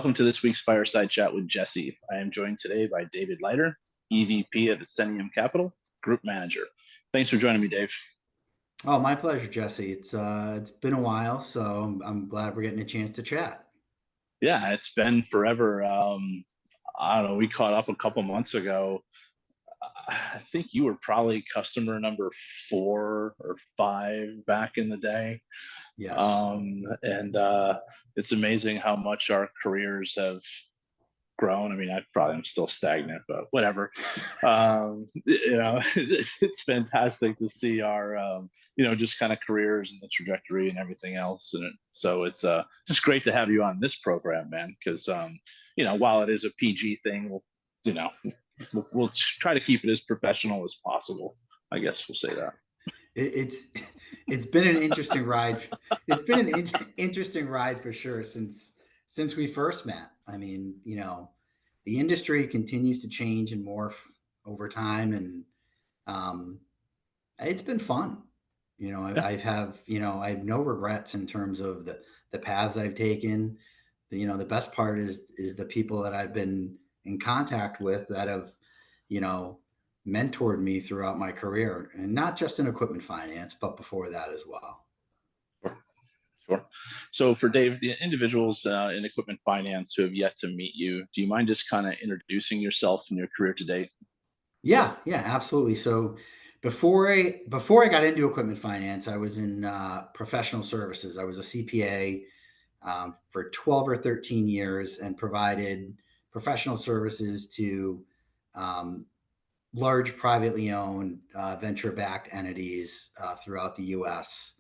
Welcome to this week's Fireside Chat with Jesse. I am joined today by David Lyder, EVP at Ascentium Capital, Group Manager. Thanks for joining me, Dave. Oh, my pleasure, Jesse. It's been a while, so I'm glad we're getting a chance to chat. Yeah, it's been forever. I don't know, we caught up a couple months ago. I think you were probably customer number 4 or 5 back in the day. Yes. And it's amazing how much our careers have grown. I mean, I probably am still stagnant, but whatever. It's fantastic to see our, just kind of careers and the trajectory and everything else. And so it's just great to have you on this program, man, because, while it is a PG thing, we'll try to keep it as professional as possible. I guess we'll say that. It's been an interesting ride. It's been an interesting ride for sure since we first met. I mean, the industry continues to change and morph over time, and it's been fun. Yeah. I have no regrets in terms of the paths I've taken. The best part is the people that I've been in contact with that have, mentored me throughout my career, and not just in equipment finance, but before that as well. Sure. So for Dave, the individuals in equipment finance who have yet to meet you, do you mind just kind of introducing yourself and your career to date? Yeah, absolutely. So before I got into equipment finance, I was in professional services. I was a CPA for 12 or 13 years and provided professional services to large privately owned venture-backed entities throughout the U.S.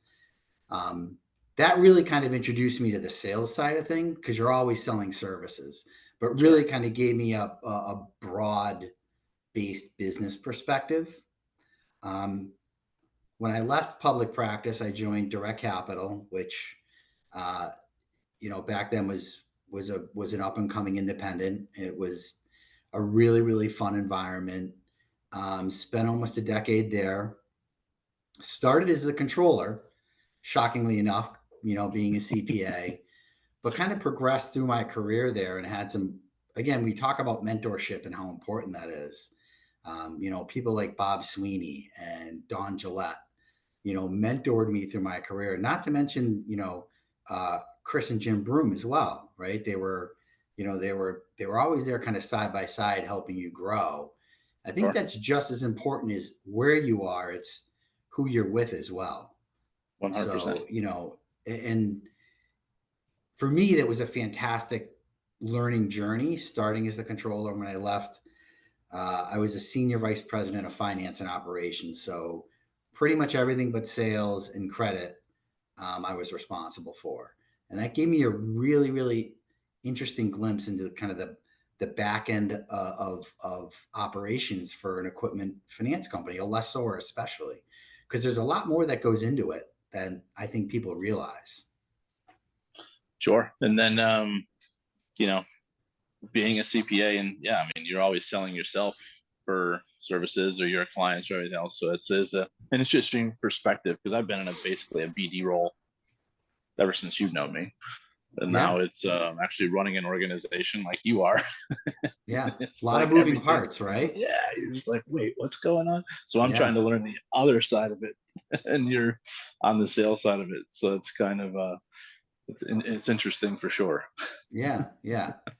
That really kind of introduced me to the sales side of things, because you're always selling services, but really kind of gave me a broad-based business perspective. When I left public practice, I joined Direct Capital, which back then was an up and coming independent. It was a really, really fun environment. Spent almost a decade there. Started as a controller, shockingly enough, being a CPA, but kind of progressed through my career there and had some. Again, we talk about mentorship and how important that is. People like Bob Sweeney and Don Gillette, mentored me through my career. Not to mention, Chris and Jim Broom as well, right? They were always there, kind of side by side, helping you grow. I think that's just as important as where you are. It's who you're with as well. 100%. So, and for me, that was a fantastic learning journey, starting as the controller. When I left, I was a senior vice president of finance and operations. So pretty much everything but sales and credit, I was responsible for. And that gave me a really, really interesting glimpse into kind of the back end of operations for an equipment finance company, a lessor especially, because there's a lot more that goes into it than I think people realize. Sure. And then, being a CPA, and I mean, you're always selling yourself for services or your clients or everything else. So it's an interesting perspective, because I've been in basically a BD role ever since you've known me. And now it's actually running an organization like you are. Yeah. It's A lot like of moving everything. parts, right? Yeah. You're just like, wait, what's going on? So I'm Yeah. trying to learn the other side of it, and you're on the sales side of it. So it's kind of, it's interesting for sure. Yeah.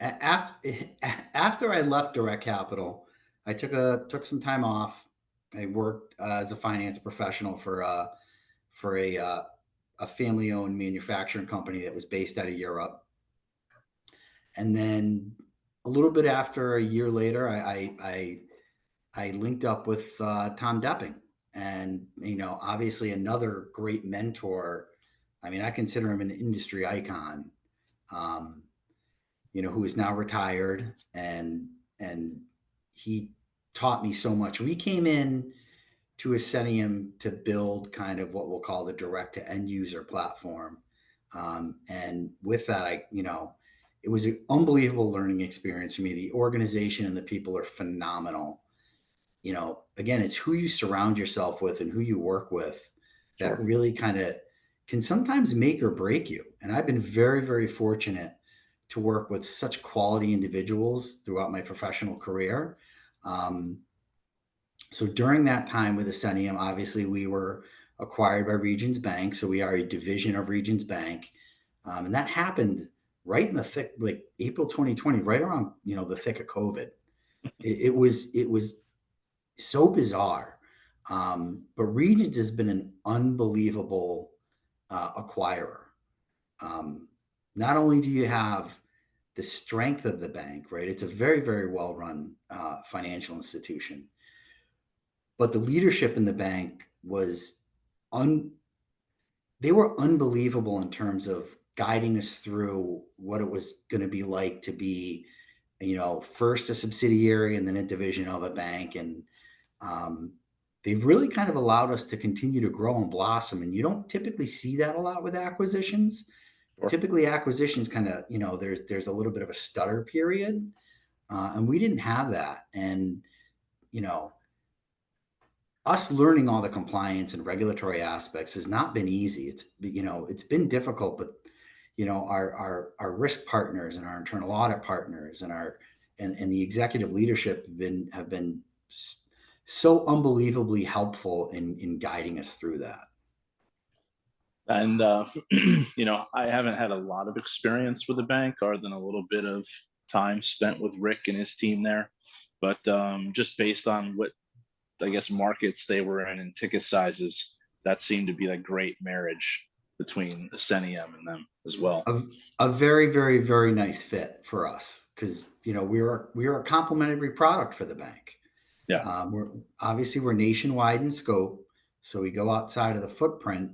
After I left Direct Capital, I took some time off. I worked as a finance professional for a family-owned manufacturing company that was based out of Europe. And then a little bit after, a year later, I linked up with Tom Depping, and obviously another great mentor. I mean, I consider him an industry icon. Who is now retired, and he taught me so much. We came in to Ascentium to build kind of what we'll call the direct to end user platform. And with that, it was an unbelievable learning experience for me. The organization and the people are phenomenal. Again, it's who you surround yourself with and who you work with that really kind of can sometimes make or break you. And I've been very, very fortunate to work with such quality individuals throughout my professional career. Um, so during that time with Ascentium, obviously we were acquired by Regions Bank. So we are a division of Regions Bank. And that happened right in the thick, like April 2020, right around, the thick of COVID. It was so bizarre. But Regions has been an unbelievable acquirer. Not only do you have the strength of the bank, right? It's a very, very well run financial institution, but the leadership in the bank was un. They were unbelievable in terms of guiding us through what it was going to be like to be, first a subsidiary and then a division of a bank, and um, they've really kind of allowed us to continue to grow and blossom. And you don't typically see that a lot with acquisitions. Sure. Typically acquisitions kind of, there's a little bit of a stutter period, and we didn't have that. And you know us learning all the compliance and regulatory aspects has not been easy. It's been difficult, but our risk partners and our internal audit partners and and the executive leadership have been so unbelievably helpful in guiding us through that. And I haven't had a lot of experience with the bank, other than a little bit of time spent with Rick and his team there. But just based on what I guess markets they were in and ticket sizes, that seemed to be a great marriage between Ascentium and them as well. A very, very, very nice fit for us because we were a complementary product for the bank. Yeah, We're nationwide in scope, so we go outside of the footprint.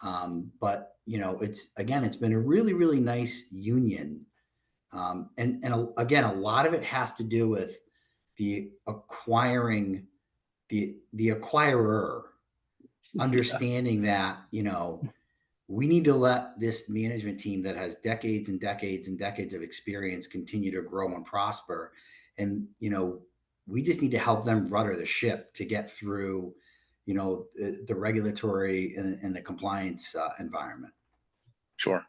But it's been a really, really nice union. Again, a lot of it has to do with the acquiring, the acquirer yeah, understanding that, we need to let this management team that has decades and decades and decades of experience continue to grow and prosper. And, we just need to help them rudder the ship to get through, the regulatory and the compliance environment. sure.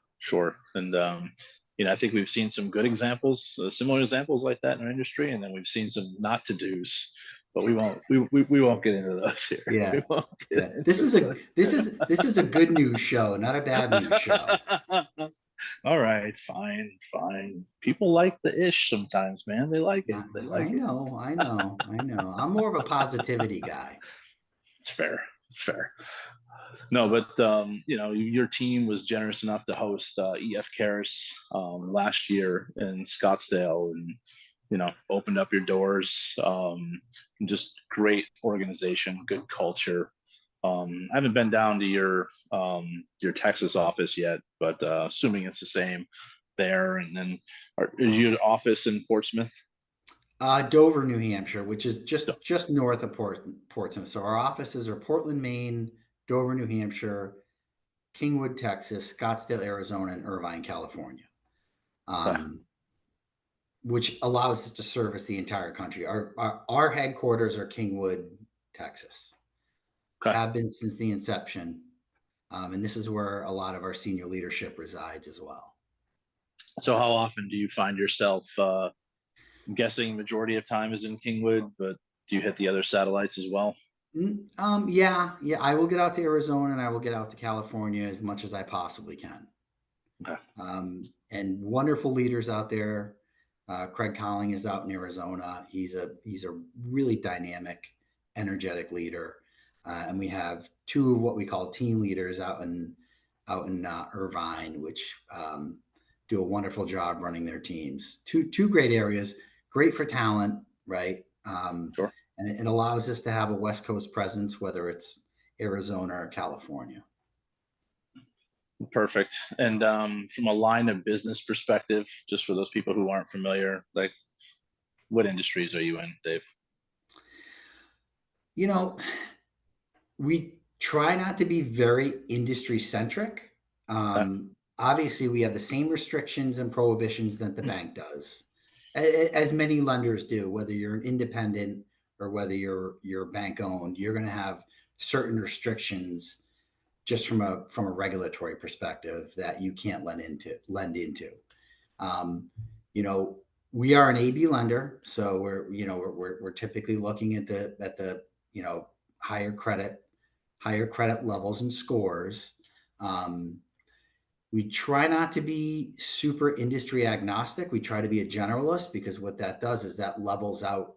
And I think we've seen some good examples, similar examples like that in our industry, and then we've seen some not to dos. But we won't get into those here. Yeah. We won't Yeah. get This into is a those. this is a good news show, not a bad news show. All right, fine. People like the ish sometimes, man. They like it. They I like it. know, I know, I know. I'm more of a positivity guy. It's fair. It's fair. No, but your team was generous enough to host EF Cares last year in Scottsdale, and opened up your doors. Just great organization, good culture. I haven't been down to your Texas office yet, but assuming it's the same there. And then, is your office in Portsmouth? Dover, New Hampshire, which is No. just north of Portsmouth. So our offices are Portland, Maine, Dover, New Hampshire, Kingwood, Texas, Scottsdale, Arizona, and Irvine, California, Okay. which allows us to service the entire country. Our headquarters are Kingwood, Texas. Okay. Have been since the inception, and this is where a lot of our senior leadership resides as well. So how often do you find yourself? I'm guessing majority of time is in Kingwood, but do you hit the other satellites as well? Yeah. I will get out to Arizona and I will get out to California as much as I possibly can. Okay. And wonderful leaders out there. Craig Colling is out in Arizona. He's a really dynamic, energetic leader, and we have two of what we call team leaders out in Irvine, which do a wonderful job running their teams. Two great areas, great for talent, right? Sure. And it allows us to have a West Coast presence, whether it's Arizona or California. Perfect. And from a line of business perspective, just for those people who aren't familiar, like what industries are you in, Dave? We try not to be very industry centric. Okay. Obviously, we have the same restrictions and prohibitions that the bank does, as many lenders do. Whether you're an independent or whether you're bank owned, you're going to have certain restrictions just from a regulatory perspective that you can't lend into. Um, you know, we are an AB lender, so we're typically looking at the you know higher credit levels and scores. Um, we try not to be super industry agnostic. We try to be a generalist because what that does is that levels out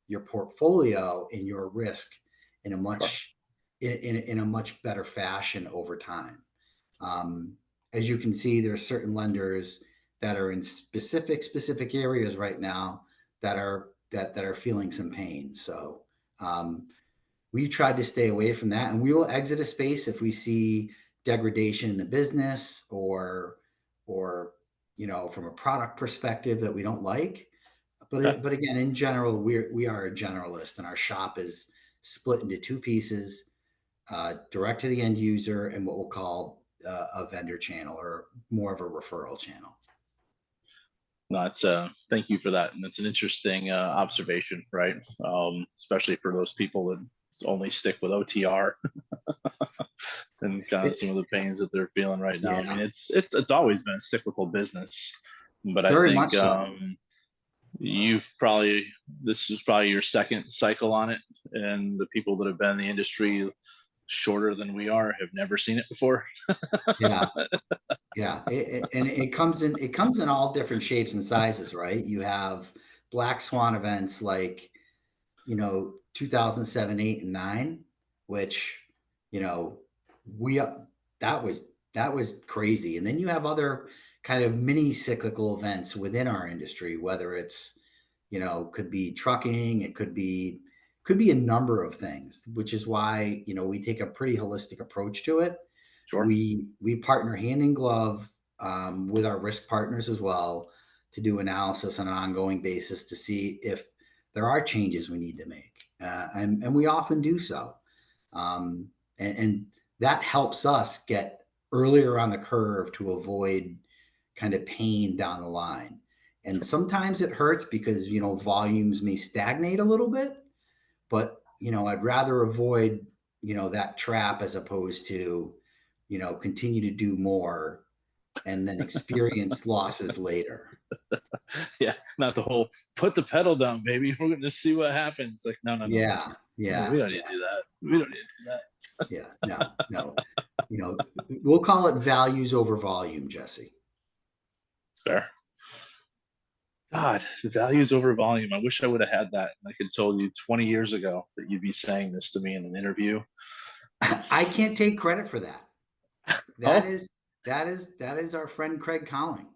your portfolio and your risk in a Sure. much in a much better fashion over time. Um, as you can see, there are certain lenders that are in specific areas right now that are feeling some pain. So um, we've tried to stay away from that, and we will exit a space if we see degradation in the business or from a product perspective that we don't like. Okay. But again, in general, we are a generalist, and our shop is split into two pieces: direct to the end user and what we'll call a vendor channel, or more of a referral channel. No, it's thank you for that, and it's an interesting observation, right? Especially for those people that only stick with OTR and kind of some It's of the pains that they're feeling right now. I mean, Yeah, it's always been a cyclical business, but I very think much so. you've probably this is probably your second cycle on it, and the people that have been in the industry shorter than we are have never seen it before. Yeah, yeah, and it comes in all different shapes and sizes, right? You have black swan events like 2007, 8, and 9, which you know we that was crazy. And then you have other kind of mini cyclical events within our industry, whether it's could be trucking, it could be a number of things, which is why we take a pretty holistic approach to it. Sure. We partner hand in glove with our risk partners as well to do analysis on an ongoing basis to see if there are changes we need to make, and we often do so, um, and that helps us get earlier on the curve to avoid kind of pain down the line. And Sure. sometimes it hurts because volumes may stagnate a little bit, but I'd rather avoid that trap as opposed to continue to do more and then experience losses later. Yeah, not the whole put the pedal down, baby. We're going to see what happens. Like, no, no, no, no, Yeah, no. We yeah, don't need yeah, to do that. We don't need to do that. yeah. No, no. We'll call it values over volume, Jesse. It's fair. God, values over volume. I wish I would have had that. I could told you 20 years ago that you'd be saying this to me in an interview. I can't take credit for that. That Oh, is that is our friend Craig Colling.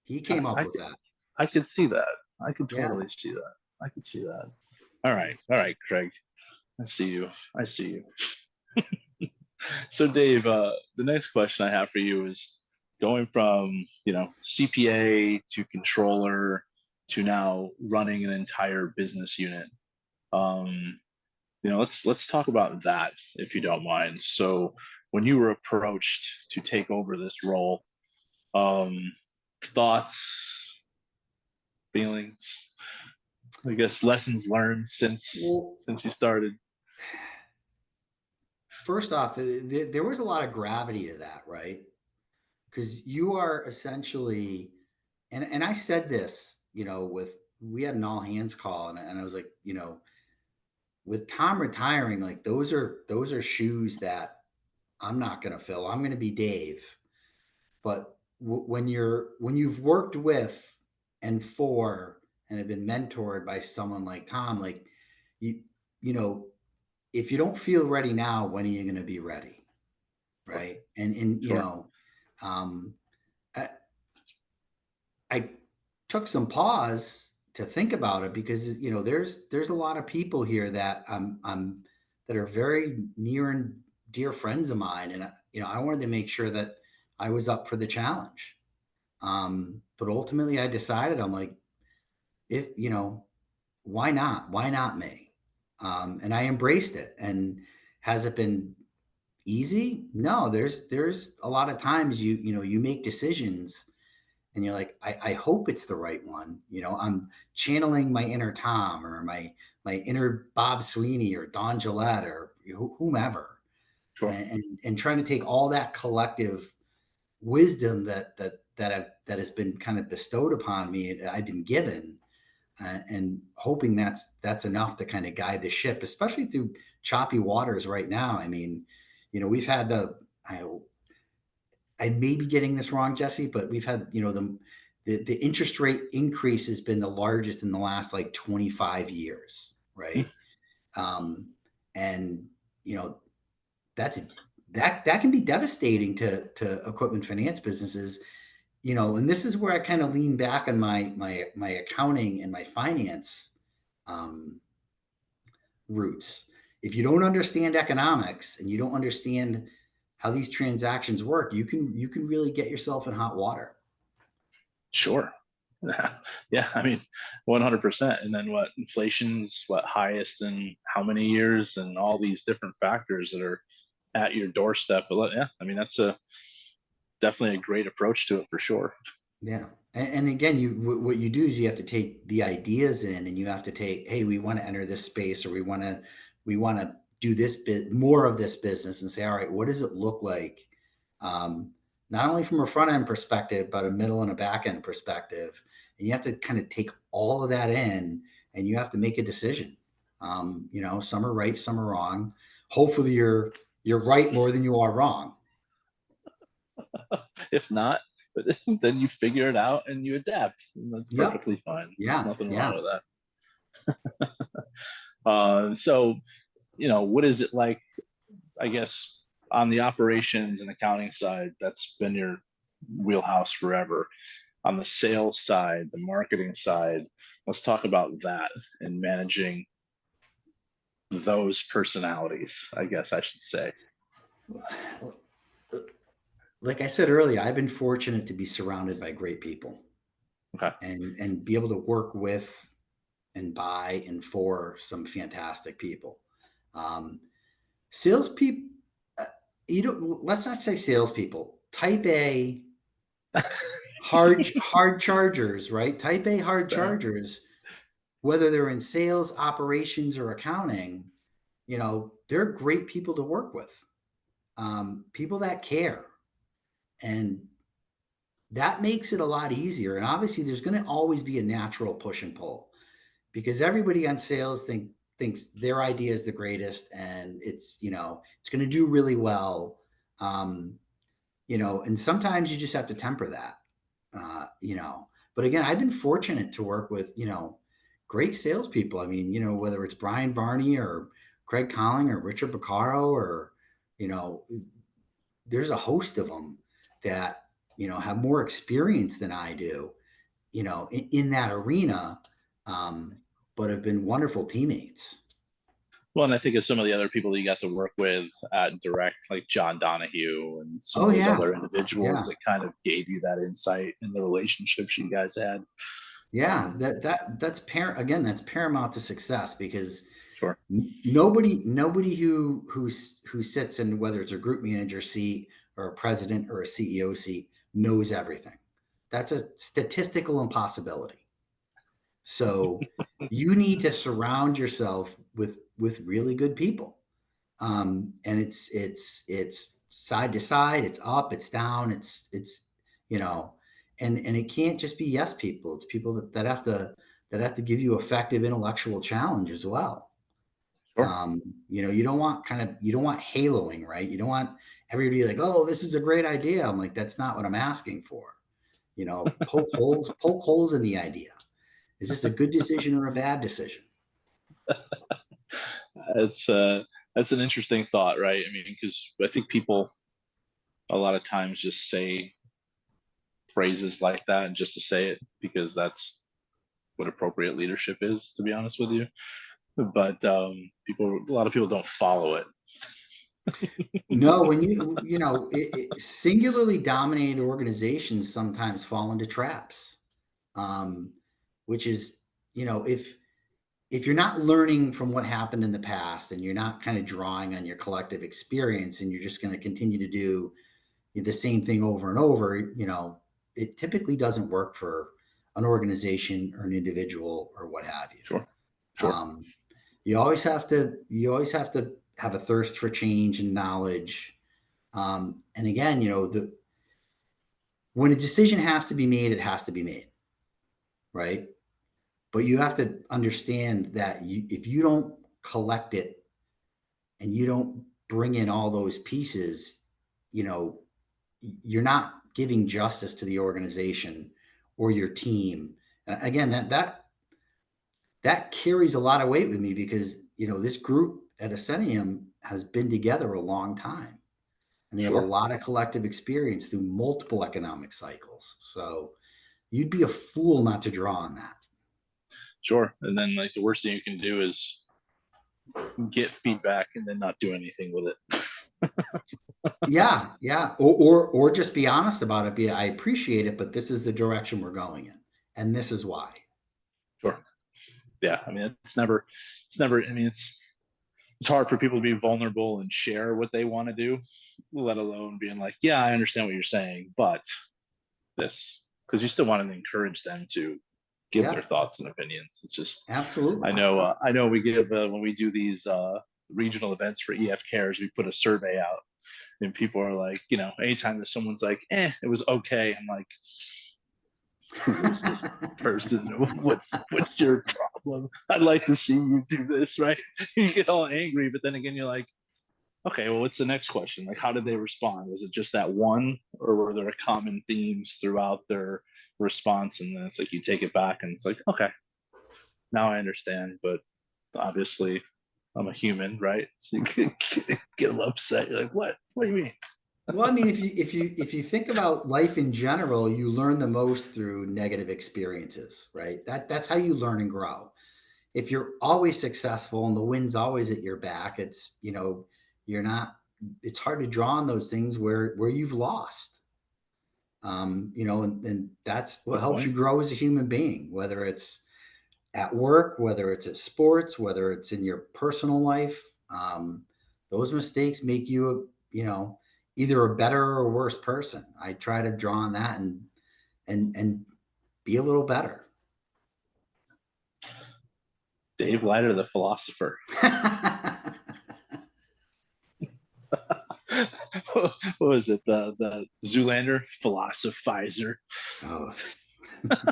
He I, came up I, with that. I could see that. I could Yeah. totally see that. I could see that. All right, Craig. I see you. I see you. So, Dave, the next question I have for you is going from CPA to controller to now running an entire business unit. Um, let's talk about that if you don't mind. So, when you were approached to take over this role, um, thoughts, feelings, I guess lessons learned Well, since you started. first off, there was a lot of gravity to that, right? Because you are essentially, and I said this, with we had an all hands call, and I was like, with Tom retiring, like those are shoes that I'm not going to fill. I'm going to be Dave. But when you've worked with and for and have been mentored by someone like Tom, like you you know, if you don't feel ready now, when are you going to be ready, Sure, right? And sure, um, I, I took some pause to think about it because there's a lot of people here that I'm that are very near and dear friends of mine, and I wanted to make sure that I was up for the challenge. But ultimately, I decided I'm like, if why not? Why not me? And I embraced it. And has it been easy? No. There's a lot of times you make decisions and you're like, I hope it's the right one. I'm channeling my inner Tom or my inner Bob Sweeney or Don Gillette or whomever, sure. and trying to take all that collective wisdom that that has been kind of bestowed upon me. I've been given, and hoping that's enough to kind of guide the ship, especially through choppy waters right now. I mean, we've had I may be getting this wrong, Jesse, but we've had, the interest rate increase has been the largest in the last like 25 years, right? Um, and you know, that's that can be devastating to equipment finance businesses, and this is where I kind of lean back on my accounting and my finance um, roots. If you don't understand economics and you don't understand how these transactions work, you can really get yourself in hot water. Sure. Yeah, I mean, 100%. And then what? Inflation's what, highest in how many years, and all these different factors that are at your doorstep. But yeah, I mean, that's a definitely a great approach to it for sure. Yeah. And again, what you do is you have to take the ideas in, and you have to take, hey, we want to enter this space, or we want to do this bit more of this business, and say, all right, what does it look like? Um, Not only from a front end perspective, but a middle and a back end perspective. And you have to kind of take all of that in, and you have to make a decision. Some are right, some are wrong. Hopefully you're right more than you are wrong. If not, then you figure it out and you adapt. And that's Yep. perfectly fine. There's Yeah. nothing wrong Yeah. with that. So, what is it like, I guess, on the operations and accounting side? That's been your wheelhouse forever. On the sales side, the marketing side, let's talk about that and managing those personalities, I guess I should say. Like I said earlier, I've been fortunate to be surrounded by great people, Okay. and be able to work with and by and for some fantastic people. Um, Salespeople, let's not say salespeople. Type A hard chargers, right? Type A hard Fair. chargers, whether they're in sales, operations, or accounting, they're great people to work with. People that care, and that makes it a lot easier. And obviously, there's going to always be a natural push and pull, because everybody on sales thinks their idea is the greatest, and it's going to do really well. Um, and sometimes you just have to temper that. But again, I've been fortunate to work with great salespeople. I mean, whether it's Brian Varney or Craig Colling or Richard Beccaro, or you know there's a host of them that have more experience than I do, in that arena, um, but have been wonderful teammates. Well, and I think of some of the other people that you got to work with at Direct, like John Donahue and some Oh of those yeah, other individuals yeah, that kind of gave you that insight in the relationships you guys had. yeah. Um, That's paramount to success, because sure. nobody who sits in, whether it's a group manager seat or a president or a CEO seat, knows everything. That's a statistical impossibility. So you need to surround yourself with really good people. And it's side to side, it's up, it's down, it's you know, and it can't just be yes people. It's people that have to give you effective intellectual challenge as well. Sure. You don't want haloing, right? You don't want everybody to be like, oh, this is a great idea. I'm like, that's not what I'm asking for. Poke holes in the idea. Is this a good decision or a bad decision? It's that's an interesting thought, right? I mean, because I think people a lot of times just say phrases like that and just to say it because that's what appropriate leadership is, to be honest with you. But a lot of people don't follow it. No, when singularly dominated organizations sometimes fall into traps, um, which is, if you're not learning from what happened in the past, and you're not kind of drawing on your collective experience, and you're just going to continue to do the same thing over and over, it typically doesn't work for an organization or an individual or what have you. Sure. Sure. Um, you always have to have a thirst for change and knowledge. And again, when a decision has to be made, it has to be made, right? But you have to understand that if you don't collect it and you don't bring in all those pieces, you're not giving justice to the organization or your team. Again, that carries a lot of weight with me because this group at Ascentium has been together a long time, and they have a Sure. lot of collective experience through multiple economic cycles. So you'd be a fool not to draw on that. Sure. And then like the worst thing you can do is get feedback and then not do anything with it. Yeah. Or just be honest about it. I appreciate it, but this is the direction we're going in, and this is why. Sure. Yeah. I mean, I mean, it's hard for people to be vulnerable and share what they want to do, let alone being like, yeah, I understand what you're saying, but this, because you still want to encourage them to give Yeah, their thoughts and opinions. It's just, absolutely. I know we give, when we do these regional events for EF Cares, we put a survey out and people are like, anytime that someone's like, it was okay. I'm like, who is this person? What's your problem? I'd like to see you do this, right? You get all angry, but then again, you're like, okay, well, what's the next question? Like, how did they respond? Was it just that one, or were there common themes throughout their response? And then it's like you take it back, and it's like, okay, now I understand. But obviously, I'm a human, right? So you get a little upset. You're like, what? What do you mean? Well, I mean, if you think about life in general, you learn the most through negative experiences, right? That's how you learn and grow. If you're always successful and the wind's always at your back, you're not. It's hard to draw on those things where you've lost. And that's what Good helps you point. grow as a human being, whether it's at work, whether it's at sports, whether it's in your personal life. Those mistakes make you, either a better or worse person. I try to draw on that and be a little better. Dave Lyder, the philosopher. What was it? The Zoolander philosophizer. Oh,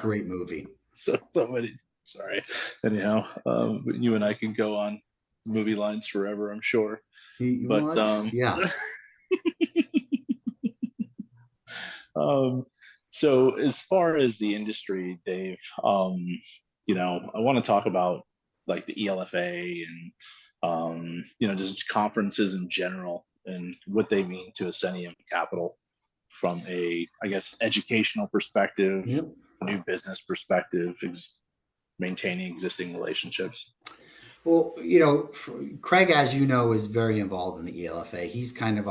great movie. So many. Sorry. Anyhow, you and I can go on movie lines forever, I'm sure. But Well, yeah. um, so as far as the industry, Dave, I want to talk about like the ELFA and just conferences in general and what they mean to Ascentium Capital from a, I guess, educational perspective, Yep. new business perspective, maintaining existing relationships. Well, Craig, as you know, is very involved in the ELFA. He's kind of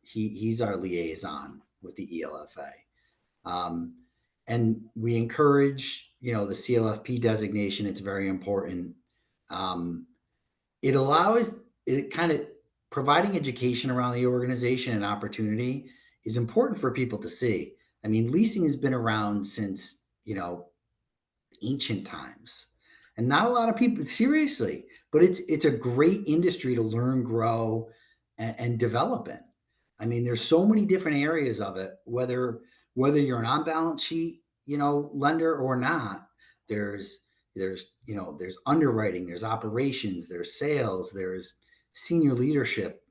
he's our liaison with the ELFA. And we encourage, the CLFP designation. It's very important. Um, it allows it kind of providing education around the organization and opportunity is important for people to see. I mean, leasing has been around since, ancient times, and not a lot of people seriously, but it's a great industry to learn, grow, and develop in. I mean, there's so many different areas of it, whether you're an on balance sheet, lender or not. There's underwriting, there's operations, there's sales, there's senior leadership.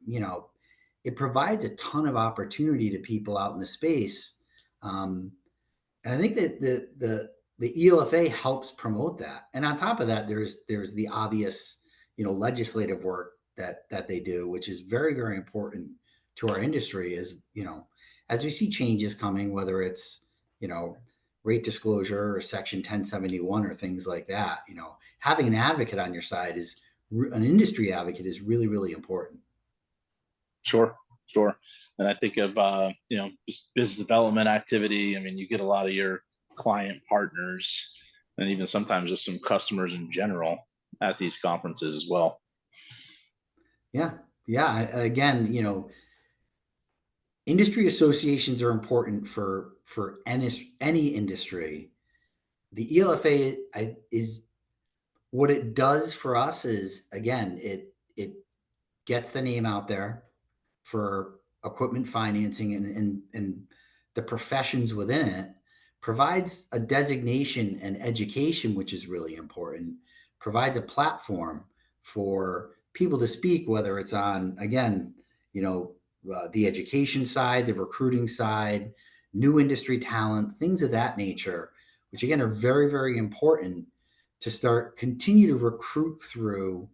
It provides a ton of opportunity to people out in the space. And I think that the ELFA helps promote that. And on top of that, there's the obvious, legislative work that they do, which is very, very important to our industry. As we see changes coming, whether it's, rate disclosure or Section 1071 or things like that, having an advocate on your side an industry advocate is really, really important. Sure, sure. And I think of just business development activity. I mean, you get a lot of your client partners and even sometimes just some customers in general at these conferences as well. Yeah. Yeah. Again, industry associations are important for any industry. The ELFA is what it does for us is, again, it gets the name out there for equipment financing and the professions within it, provides a designation and education, which is really important, provides a platform for people to speak, whether it's on, again, the education side, the recruiting side, new industry talent, things of that nature, which again are very, very important to continue to recruit through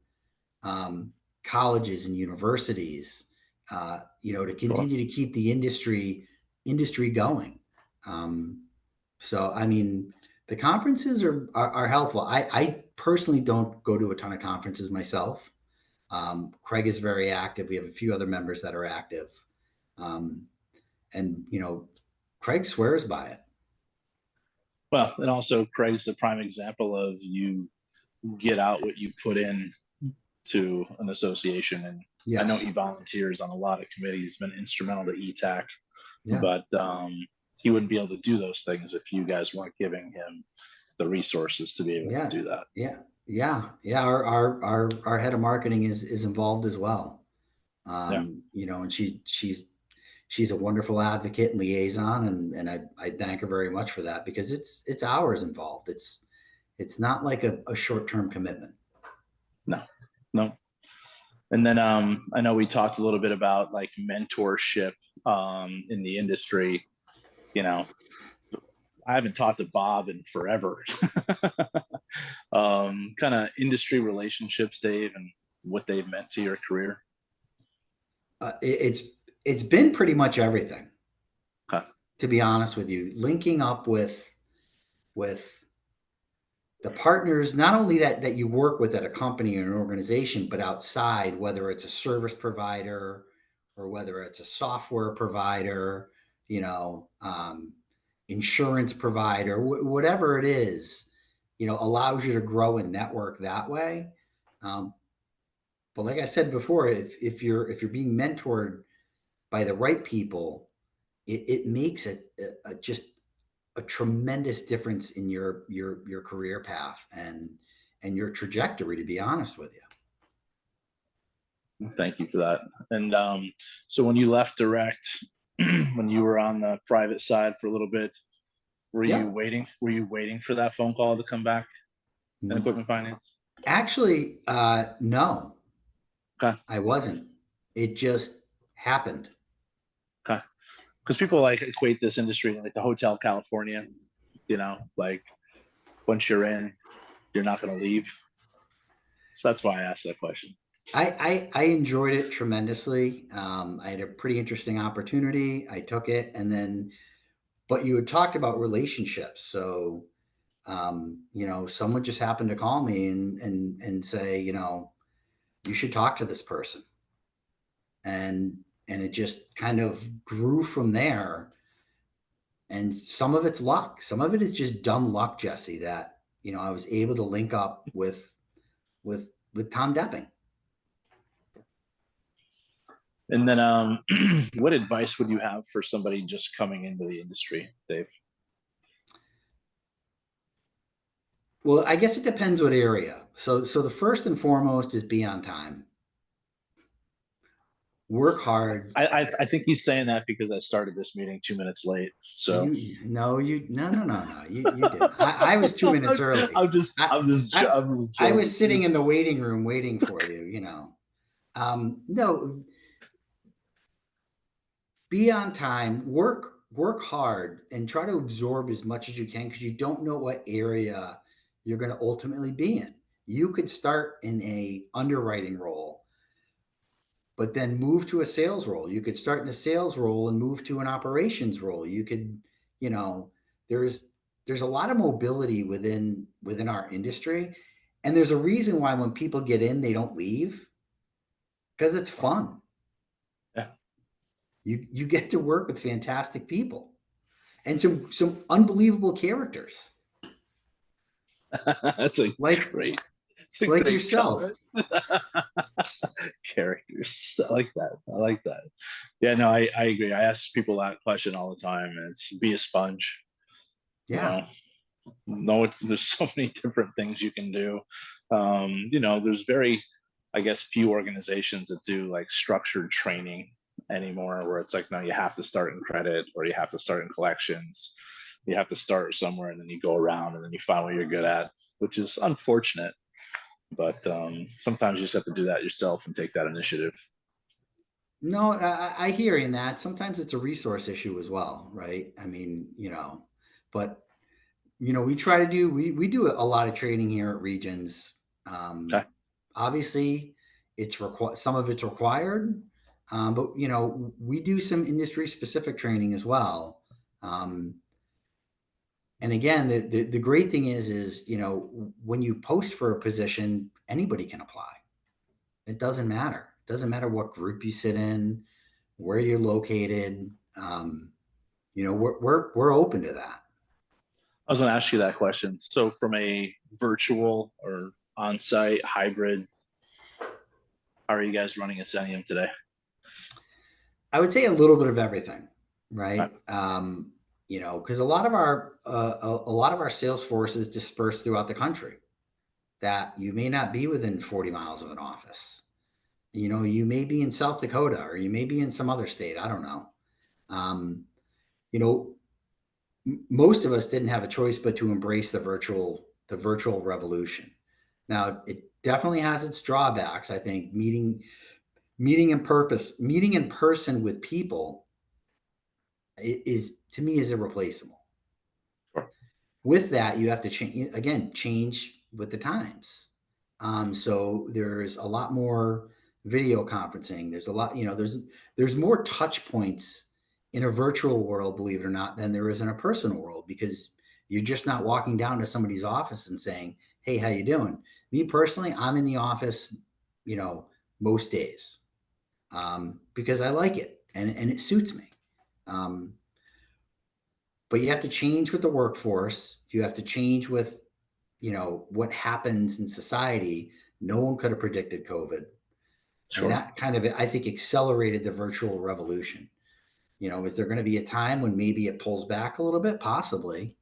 colleges and universities, to Sure. continue to keep the industry going. So, I mean, the conferences are helpful. I personally don't go to a ton of conferences myself. Craig is very active. We have a few other members that are active. Um, and, Craig swears by it. Well, and also Craig's a prime example of you get out what you put in to an association. And I know Yes. he volunteers on a lot of committees, been instrumental to ETAC, Yeah. but he wouldn't be able to do those things if you guys weren't giving him the resources to be able to Yeah. do that. Yeah. Yeah. Our head of marketing is involved as well. Yeah. And she's a wonderful advocate and liaison, and I thank her very much for that, because it's hours involved. It's not like a short-term commitment. No, no. And then I know we talked a little bit about like mentorship in the industry. You know, I haven't talked to Bob in forever. Kind of industry relationships, Dave, and what they've meant to your career. It's been pretty much everything, Okay. to be honest with you. Linking up with the partners, not only that you work with at a company or an organization, but outside, whether it's a service provider or whether it's a software provider, insurance provider, whatever it is, allows you to grow and network that way. But like I said before, if you're being mentored by the right people, it makes it just a tremendous difference in your career path and your trajectory, to be honest with you. Thank you for that. And so when you left Direct, when you were on the private side for a little bit, were you Yeah. waiting? Were you waiting for that phone call to come back in equipment finance? Actually, no, Okay. I wasn't. It just happened. Okay. Because people like equate this industry like the Hotel California, like once you're in, you're not going to leave. So that's why I asked that question. I enjoyed it tremendously. I had a pretty interesting opportunity. I took it, but you had talked about relationships. So, someone just happened to call me and say, you should talk to this person. And it just kind of grew from there. And some of it's luck. Some of it is just dumb luck, Jesse, that, I was able to link up with Tom Depping. And then what advice would you have for somebody just coming into the industry, Dave? Well, I guess it depends what area. So the first and foremost is be on time. Work hard. I think he's saying that because I started this meeting 2 minutes late. So No. You didn't. I was 2 minutes early. I'm just joking. I was sitting in the waiting room waiting for you. No. Be on time. Work hard and try to absorb as much as you can, because you don't know what area you're going to ultimately be in. You could start in a underwriting role, but then move to a sales role. You could start in a sales role and move to an operations role. You could, there's a lot of mobility within our industry. And there's a reason why when people get in, they don't leave, because it's fun. Yeah. You get to work with fantastic people and some unbelievable characters. That's great. It's like yourself. Characters. I like that. Yeah, no, I agree. I ask people that question all the time, and it's be a sponge. Yeah. There's so many different things you can do. There's very, I guess, few organizations that do like structured training anymore, where it's like, no, you have to start in credit or you have to start in collections. You have to start somewhere and then you go around and then you find what you're good at, which is unfortunate. But sometimes you just have to do that yourself and take that initiative. No, I hear you in that. Sometimes it's a resource issue as well, right? I mean, but we try to do we do a lot of training here at Regions. Okay. Obviously, some of it's required, but we do some industry specific training as well. And again, the great thing is when you post for a position, anybody can apply. It doesn't matter. It doesn't matter what group you sit in, where you're located. We're open to that. I was going to ask you that question. So, from a virtual or on-site hybrid, how are you guys running Ascentium today? I would say a little bit of everything, right? Okay. Because a lot of our sales force is dispersed throughout the country. That you may not be within 40 miles of an office. You may be in South Dakota or you may be in some other state. I don't know. You know, most of us didn't have a choice but to embrace the virtual revolution. Now, it definitely has its drawbacks. I think meeting in person with people is to me is irreplaceable. Sure. With that, you have to change with the times. So there's a lot more video conferencing. There's a lot, there's more touch points in a virtual world, believe it or not, than there is in a personal world, because you're just not walking down to somebody's office and saying, "Hey, how you doing?" Me personally, I'm in the office, most days, because I like it and it suits me. But you have to change with the workforce. You have to change with, what happens in society. No one could have predicted COVID. And Sure. that kind of, I think, accelerated the virtual revolution. Is there going to be a time when maybe it pulls back a little bit? Possibly.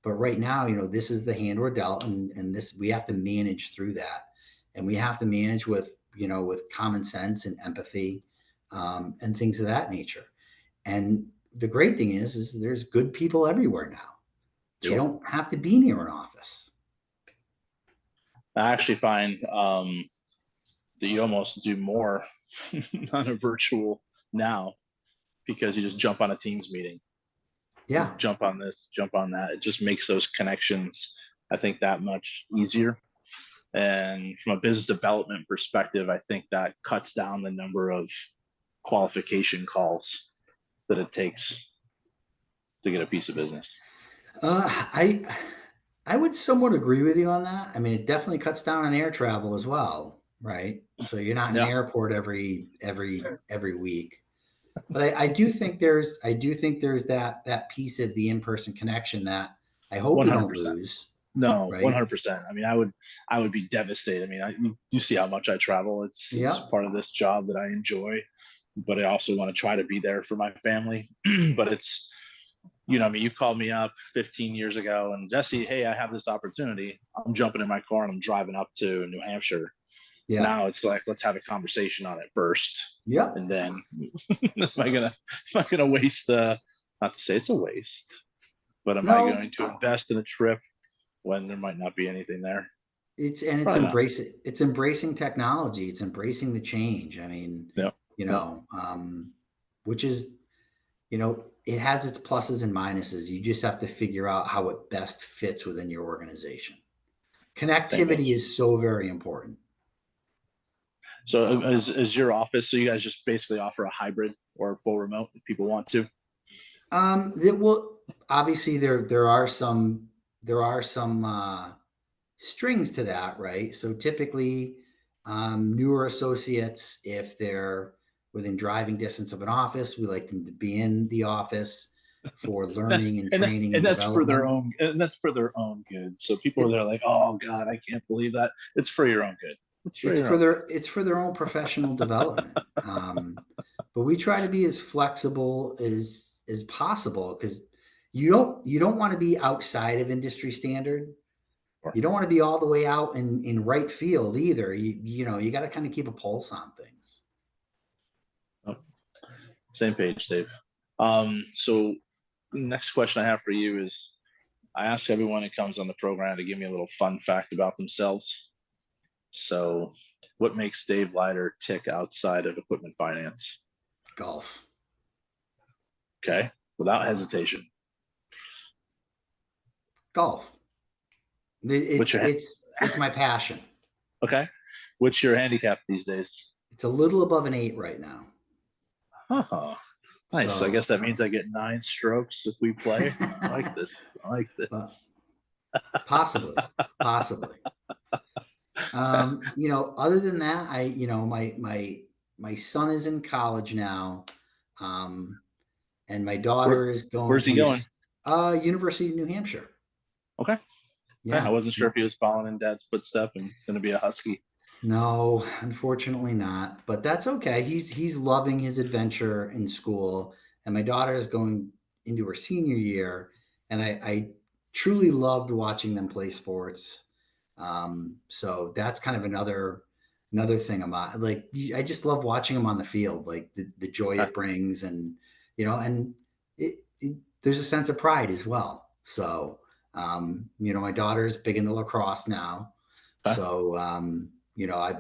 But right now, this is the hand we're dealt, and this we have to manage through that. And we have to manage with, with common sense and empathy, and things of that nature. And the great thing is there's good people everywhere now. They Sure. don't have to be near an office. I actually find that you almost do more on a virtual now because you just jump on a Teams meeting. Yeah. Jump on this, jump on that. It just makes those connections, I think, that much easier. And from a business development perspective, I think that cuts down the number of qualification calls that it takes to get a piece of business. I would somewhat agree with you on that. I mean, it definitely cuts down on air travel as well, right? So you're not in an Yeah. airport every week. But I do think there's that piece of the in-person connection that I hope we don't 100%. lose. No, Right? 100%. I mean, I would be devastated. I mean, you see how much I travel. It's Yeah. part of this job that I enjoy, but I also want to try to be there for my family. But it's, I mean, you called me up 15 years ago and Jesse, hey, I have this opportunity. I'm jumping in my car and I'm driving up to New Hampshire. Yeah. Now it's like, let's have a conversation on it first. Yep. And then am I gonna waste, not to say it's a waste, but am I going to invest in a trip when there might not be anything there? It's Probably it's embracing technology. It's embracing the change. I mean, not. which is, it has its pluses and minuses. You just have to figure out how it best fits within your organization. Connectivity is so very important. So is your office, so you guys just basically offer a hybrid or full remote if people want to? That will obviously there are some strings to that, right? So typically, newer associates, if they're within driving distance of an office, we like them to be in the office for learning and training and that's for development. that's for their own good. So people are like, oh God, I can't believe that. It's for your own good. It's for their own professional development. But we try to be as flexible as possible, because you don't want to be outside of industry standard. Sure. You don't want to be all the way out in right field either. You got to kind of keep a pulse on things. Same page, Dave. So next question I have for you is I ask everyone who comes on the program to give me a little fun fact about themselves. So what makes Dave Lyder tick outside of equipment finance? Golf. Okay. Without hesitation. Golf. What's your It's my passion. okay? What's your handicap these days? It's a little above an 8 right now. Huh. Nice. So I guess that means I get 9 strokes if we play. I like this. I like well, this. possibly. Other than that, my son is in college now, and my daughter is going Where's he to going? University of New Hampshire. Okay. Okay. Yeah, I wasn't sure if he was following in Dad's footstep and going to be a Husky. no, unfortunately not, but that's okay. He's loving his adventure in school, and my daughter is going into her senior year, and I truly loved watching them play sports. So that's kind of another thing about like I just love watching them on the field, like the joy Okay. it brings, and and there's a sense of pride as well. So my daughter is big into lacrosse now, Okay. so I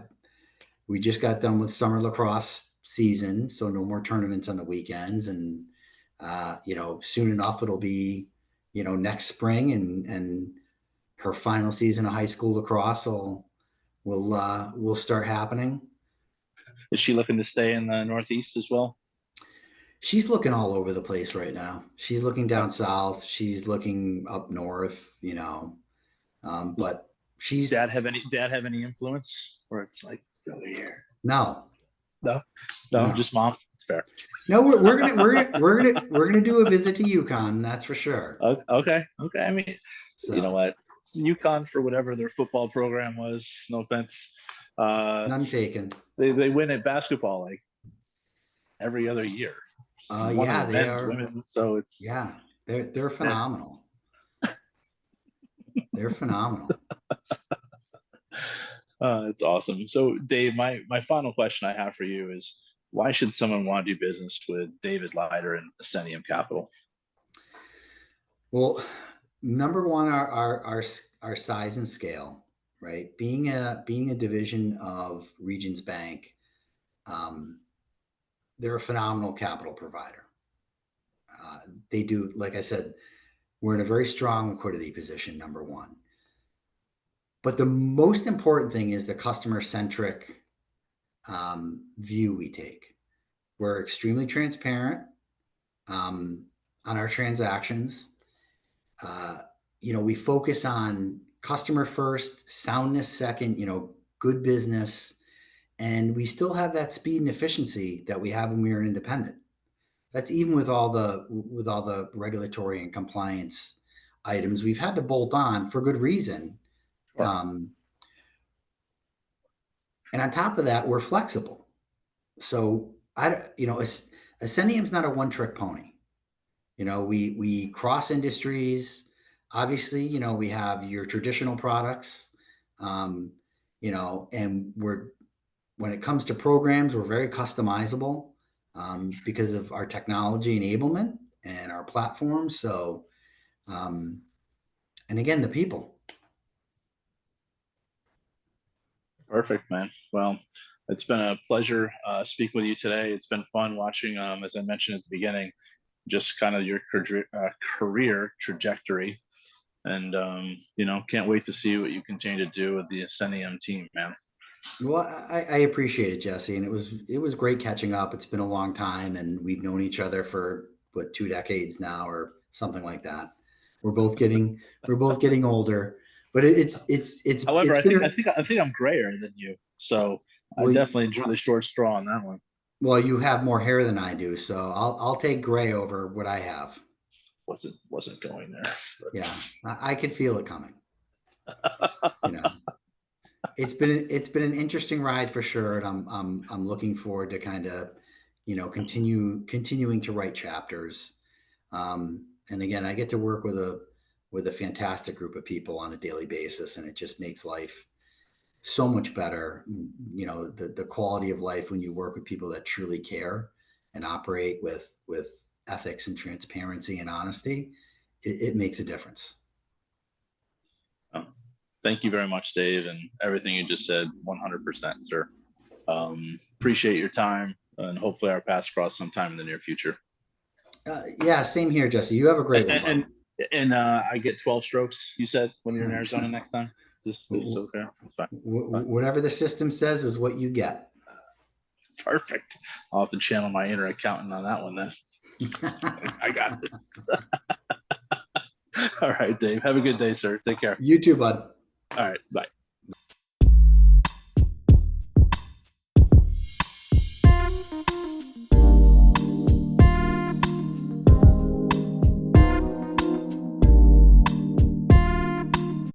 we just got done with summer lacrosse season, so no more tournaments on the weekends, and soon enough it'll be next spring, and her final season of high school lacrosse will start happening. Is she looking to stay in the Northeast as well? She's looking all over the place right now. She's looking Okay. down south. She's looking up north. Does But she's Dad have any influence? Or it's like over here? no, No, no, no, just mom. It's fair. no. We're gonna do a visit to Yukon. That's for sure. Okay. Okay. I mean, you know So what? UConn for whatever their football program was. No offense. Uh, none taken. they win at basketball like every other year. One of Yeah, the they men's, are. women. So it's Yeah, they're yeah. phenomenal. They're phenomenal. It's awesome. So, Dave, my final question I have for you is, why should someone want to do business with David Lyder and Ascentium Capital? Well, number one, our size and scale, right? Being a division of Regions Bank, um, they're a phenomenal capital provider. They do, like I said, we're in a very strong liquidity position. Number one, but the most important thing is the customer centric view we take. We're extremely transparent on our transactions. We focus on customer first, soundness second, good business. And we still have that speed and efficiency that we have when we were independent. That's even with all the regulatory and compliance items we've had to bolt on for good reason. Sure. And on top of that, we're flexible. So Ascentium's not a one trick pony. We cross industries. Obviously, we have your traditional products, and when it comes to programs, we're very customizable because of our technology enablement and our platform. So, and again, the people. Perfect, man. Well, it's been a pleasure speaking with you today. It's been fun watching, as I mentioned at the beginning, just kind of your career trajectory. And, can't wait to see what you continue to do with the Ascentium team, man. Well, I appreciate it, Jesse, and it was great catching up. It's been a long time, and we've known each other for 2 decades now, or something like that. We're both getting older, but However, it's I been think I think I think I'm grayer than you, so I well. definitely drew the short straw on that one. Well, you have more hair than I do, so I'll take gray over what I have. Wasn't going there. Yeah, I could feel it coming. You know, it's been an interesting ride for sure, and I'm looking forward to kind of continuing to write chapters. And again, I get to work with a fantastic group of people on a daily basis, and it just makes life so much better. The quality of life when you work with people that truly care and operate with ethics and transparency and honesty, it makes a difference. Thank you very much, Dave, and everything you just said, 100%, sir. Appreciate your time, and hopefully our paths cross sometime in the near future. Yeah, same here, Jesse. You have a great one, and I get 12 strokes, you said, when you're in Arizona next time? Just okay. That's fine. Whatever the system says is what you get. Perfect. I'll have to channel my inner accountant on that one then. I got this. All right, Dave. Have a good day, sir. Take care. You too, bud. All right. Bye.